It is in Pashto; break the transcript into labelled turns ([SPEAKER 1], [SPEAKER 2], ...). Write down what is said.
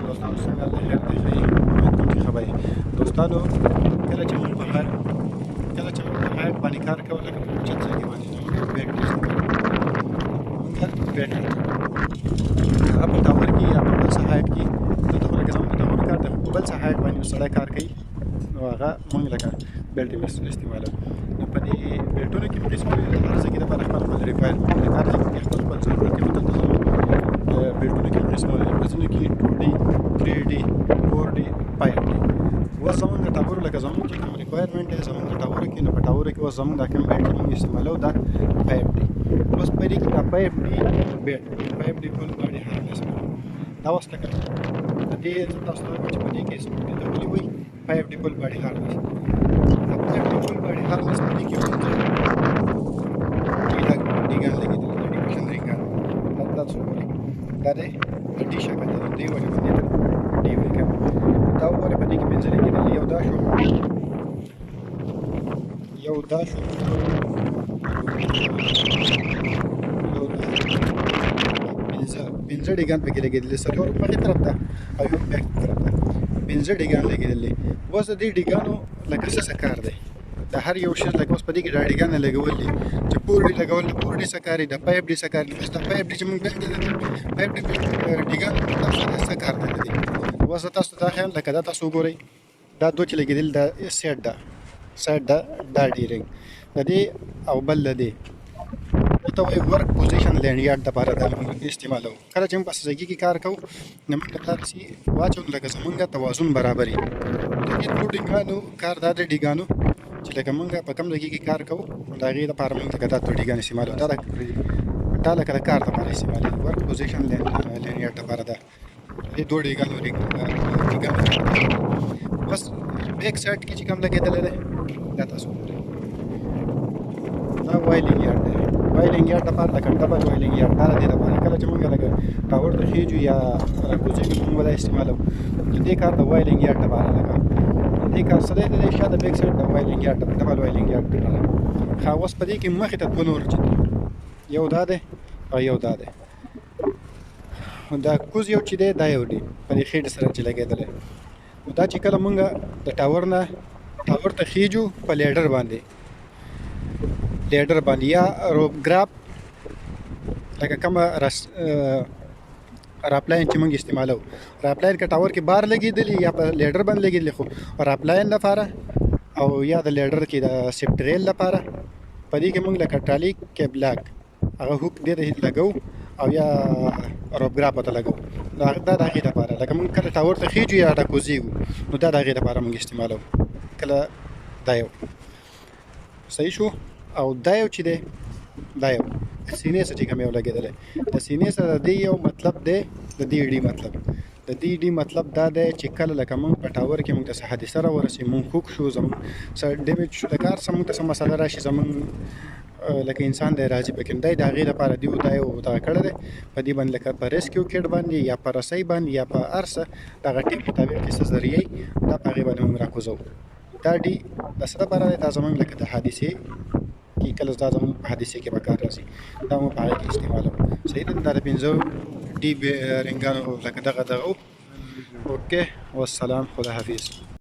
[SPEAKER 1] دوستانو څنګه د خیر دی ښه یې امید کوم چې ښه به یې دوستانو کله چې موږ په هایټ باندې کار کوو لکه په اوچت ځای کې باندې نو موږ بیټري استعمالوو هغه په ټاور کې یا په بل څه هایټ کې دلته خو لکه زموږ د ټاور کار دی خو په بل څه هایټ باندې یو سړی کار کوي نو هغه موږ لکه بیلټ ویسټر استعمالوو نو په دې بیلټونو کې قسمونه دي د هر څه کې دپاره خپل ریکوایرمنټ د کار ځای کې خپل ضرورت دی نو دلته زموږ بیلټونو کې قسمونه دي په ځینو کې 2D 3D 4D 5D اوس زموږ د ټاورو لکه زموږ چې کوم ریکوایرمنټ دی زموږ د ټاورو کې نو په ټاورو کې اوس زموږ دا کوم بیلټ موږ استعمالوو دا 5D اوس په دې کې دا 5D بیلټ 5D فول باډي هارنس دا اوس لکه د دې تاسو ته چې په دې کې څه دي ولې وایي 5D فول باډي هارنس 5D فول باډي هارنس په دې کې ډیګان لګېدل ډیګان رینګان دا څه وایي دا دی ټي شکل دی دی ولې باندې دی وایي کنه دا وګوره په دې کې پنځه لګېدل یو دا شو پنځه ډیګان پکې لګېدلې څلور مخې طرف ته او یو بیک طرف ته پنځه ډیګان لګېدلې اوس د دې ډیګانو لکه څه کار دی د هر یو شی لکه اوس په دې کې دا ډیګان لګول دي چې پورډي لګول د پورډي څه کار دی د پایپ ډي څه کار دی بس د پایپ ډي چې موږ پایپ ډي ډیګان څه کار دی اوس تاسو ته خیال لکه دا تاسو وګورئ دا دوه چې لګېدل دا سیټ دا ډیرنګ د دې او بل د دې ته وایي ورک پوزیشن لینډیارډ دپاره دا موږ استعمالوو کله چې موږ په سزګي کې کار کوو نو موږ ته داسې واچوو لکه زموږ توازن برابر وي د دې دوو ډیګانو کار دا د ډیګانو چې لکه موږ په کوم ځای کې کار کوو د هغې دپاره موږ لکه دا دوه ډیګان استعمالوو دا لکه د کار دپاره استعمالوي ورک پوزیشن لینډیارډ دپاره دا دې دوه ډیګانو بس بیک سایډ کې چې کوم لګېدلی دی دا تاسو وګورئ دا وایلینګ یارډ دی وایلینګ یارډ دپاره لکه ډبل وایلینګ یارډ دا د دې دپاره کله چې موږ لکه ټاور ته خېجو یا راکوزېږو موږ به دا استعمالوو د دې کار د وایلینګ یارډ دپاره لکه د دې کار څه دی د دې شاته بیک سایډ د وایلینګ یارډ ډبل وایلینګ یارډ دپاره ښه اوس په دې کې مخې ته دوه نور چې دي یو دا دی او یو دا دی دا کوز یو چې دی دا یو دی په دې خېټې سره چې لګېدلی نو دا چې کله موږ د ټاور ته خېجو په لیډر باندې یا روپ ګراپ لکه کومه راپلاین چې موږ استعمالوو راپلاین که ټاور کې بار لګېدلي یا په لیډر باندې لګېدلي خو راپلاین لپاره او یا د لیډر کې د سیفټ ریل لپاره په دې کې موږ لکه ټالي کیبلاک هغه هوک دې ته لګوو او یا روپ ګراپ ته لګوو دا د هغې دپاره لکه موږ کله ټاور ته خېجو یا راکوزېږو نو دا د هغې دپاره موږ استعمالوو کله دا یو صحیح شو او دا یو چې دی دا یو سینې سره چې کوم یو لګېدلی د سینې سره د دې یو مطلب دی د دې ډي مطلب د دې ډي مطلب دا دی چې کله لکه موږ په ټاور کې موږ ته څه حادثه راورسي موږ کوک شو زموږ څه ډیمیج شو د کار څه موږ ته څه مسله راشي زموږ لکه انسان دی راځي پکې دی د هغې لپاره دی دا یو دغه کړی دی په دې باندې لکه په ریسکیو کټ باندې یا په رسۍ باندې یا په هر څه دغه ټیپ مطابق چې څه ذریعه دا په هغې باندې موږ راکوزوو دا ډي د څه دپاره دی دا زموږ لکه د حادثې کې کله دا زموږ په حادثې کې به کار راځي دا موږ په هغې کې استعمالوو صحیح ده دا د پنځه ډي رنګانو لکه دغه اوکې والسلام خدا حافظ